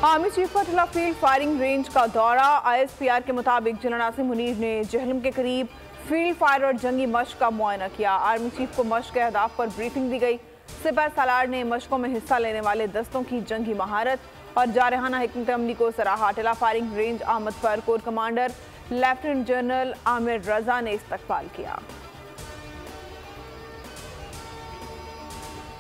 Army chief का ठिला field firing range का दौरा। ISPR के मुताबिक जनरल आसिम मुनीर ने जहलम के करीब फील्ड फायर और जंगी मश्क का मुआयना किया। आर्मी चीफ को मश्क के अहदाफ पर ब्रीफिंग दी गई। सिपाही सालार ने मश्कों में हिस्सा लेने वाले दस्तों की जंगी महारत और जारहाना हिकमत अमली को सराहा। ठिला फायरिंग रेंज आमद पर corps commander lieutenant general Amir Raza ने इस्तकबाल किया।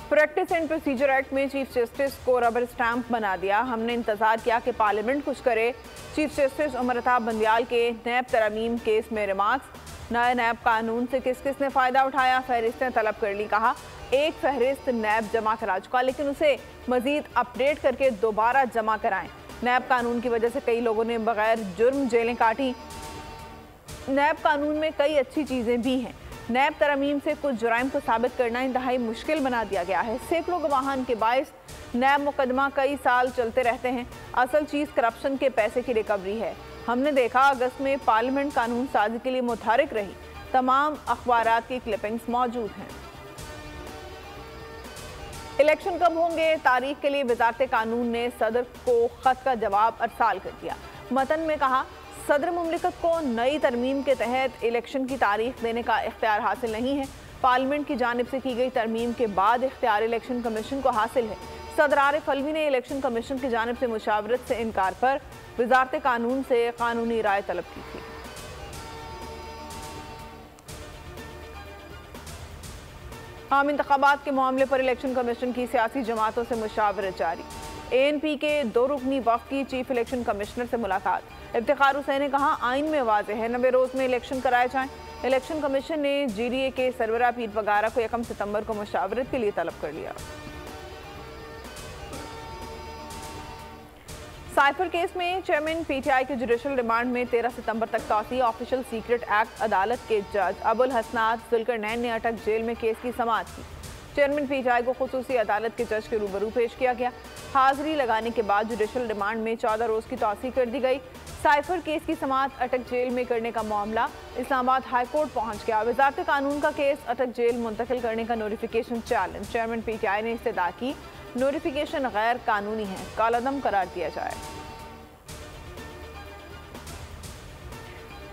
प्रैक्टिस एंड प्रोसीजर एक्ट में चीफ जस्टिस को रबर स्टैंप बना दिया। हमने इंतजार किया कि पार्लियामेंट कुछ करे। चीफ जस्टिस उमर अता बंदियाल के नैब तरमीम केस में रिमार्क्स। नए नैब कानून से किस किस ने फायदा उठाया, फहरिस्तें तलब कर ली। कहा एक फहरिस्त नैब जमा करा चुका, लेकिन उसे मजीद अपडेट करके दोबारा जमा कराएं। नैब कानून की वजह से कई लोगों ने बगैर जुर्म जेलें काटी। नैब कानून में कई अच्छी चीजें भी हैं। नैब तरमीम से कुछ जुराइम को साबित करना इंतहाई मुश्किल बना दिया गया है। सैकड़ों गवाहान के बायस नैब मुकदमा कई साल चलते रहते हैं। असल चीज करप्शन के पैसे की रिकवरी है। हमने देखा अगस्त में पार्लियामेंट कानून साजी के लिए मुतहरिक रही। तमाम अखबारात की क्लिपिंग्स मौजूद हैं। इलेक्शन कब होंगे, तारीख के लिए वजारत कानून ने सदर को खत का जवाब अरसाल कर दिया। मतन में कहा सदर मुमलिकत को नई तरमीम के तहत इलेक्शन की तारीख देने का इख्तियार हासिल नहीं है। पार्लियामेंट की जानिब से की गई तरमीम के बाद इख्तियार इलेक्शन कमीशन को हासिल है। सदर आरिफ अलवी ने इलेक्शन कमीशन की जानिब से मुशावरत से इनकार पर वजारत कानून से कानूनी राय तलब की थी। आम इंतखाबात के मामले पर इलेक्शन कमीशन की सियासी जमातों से मुशावरत जारी। ANP के 2 रुकनी वफ़द की चीफ इलेक्शन कमिश्नर से मुलाकात। इफ्तिखार हुसैन ने कहा आइन में वाज़ेह है 90 रोज़ में इलेक्शन कराए जाएं। इलेक्शन कमीशन ने GDA के सरबराह पीर वगारा को 1 सितंबर को मुशावरत के लिए तलब कर लिया। साइफर केस में चेयरमैन PTI के जुडिशल रिमांड में 13 सितंबर तक तौसी। ऑफिशियल सीक्रेट एक्ट अदालत के जज अबुल हसनात जुल्करनैन ने अटक जेल में केस की समाअत की। चेयरमैन PTI को खुसूसी अदालत के जज के रूबरू पेश किया गया। हाजिरी लगाने के बाद जुडिशल रिमांड में 14 रोज़ की तौसी कर दी गई। साइफर केस की समाअत अटक जेल में करने का मामला इस्लामाबाद हाई कोर्ट पहुंच गया। वजारत कानून का केस अटक जेल मुंतकिल करने का नोटिफिकेशन चैलेंज। चेयरमैन PTI ने इस्तदा की नोटिफिकेशन गैर कानूनी है, कालादम करार दिया जाए।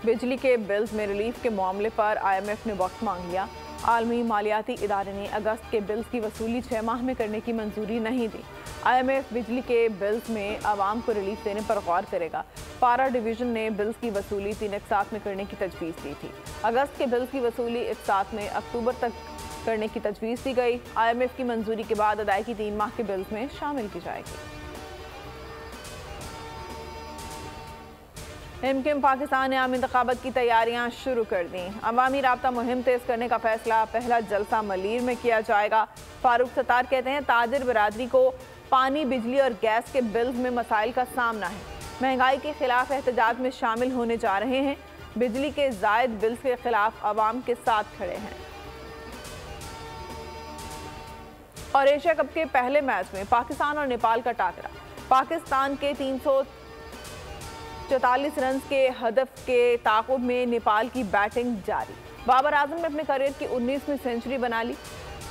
बिजली के बिल्स में रिलीफ के मामले पर IMF ने वक्त मांग लिया। आलमी मालियाती इदारे ने अगस्त के बिल्स की वसूली 6 माह में करने की मंजूरी नहीं दी। IMF बिजली के बिल्स में आवाम को रिलीफ देने पर गौर करेगा। पारा डिवीजन ने बिल्स की वसूली 3 अक़सात में करने की तजवीज़ दी थी। अगस्त के बिल्स की वसूली अक़सात में अक्टूबर तक करने की तजवीज़ दी गई। IMF की मंजूरी के बाद अदायगी 3 माह के बिल्स में शामिल की जाएगी। MKM पाकिस्तान ने आम इंतखाबात की तैयारियां शुरू कर दी। अवामी राब्ता मुहिम तेज करने का फैसला। पहला जलसा मलीर में किया जाएगा। फारूक सत्तार कहते हैं ताजिर बरादरी को पानी, बिजली और गैस के बिल्स में मसाइल का सामना है। महंगाई के खिलाफ एहतजाज में शामिल होने जा रहे हैं। बिजली के जायद बिल्स के खिलाफ अवाम के साथ खड़े हैं। और एशिया कप के पहले मैच में पाकिस्तान और नेपाल का टाकरा। पाकिस्तान के 344 रन के हदफ के ताक़ुब में नेपाल की बैटिंग जारी। बाबर आजम ने अपने करियर की 19वीं सेंचुरी बना ली।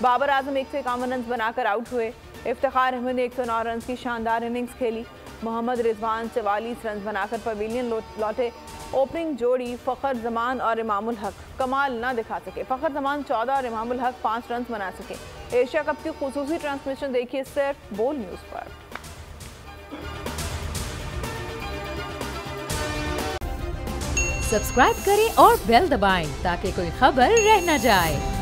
बाबर आजम 151 रन बनाकर आउट हुए। इफ्तिखार अहमद ने 109 रन की शानदार इनिंग्स खेली। मोहम्मद रिजवान 44 रन बनाकर पवेलियन लौटे। ओपनिंग जोड़ी फ़खर जमान और इमामुल हक कमाल न दिखा सके। फ़खर जमान 14 और इमामुल हक 5 रन बना सके। एशिया कप की खुसूसी ट्रांसमिशन देखिए सिर्फ बोल न्यूज़ पर। सब्सक्राइब करें और बेल दबाएं ताकि कोई खबर रह न जाए।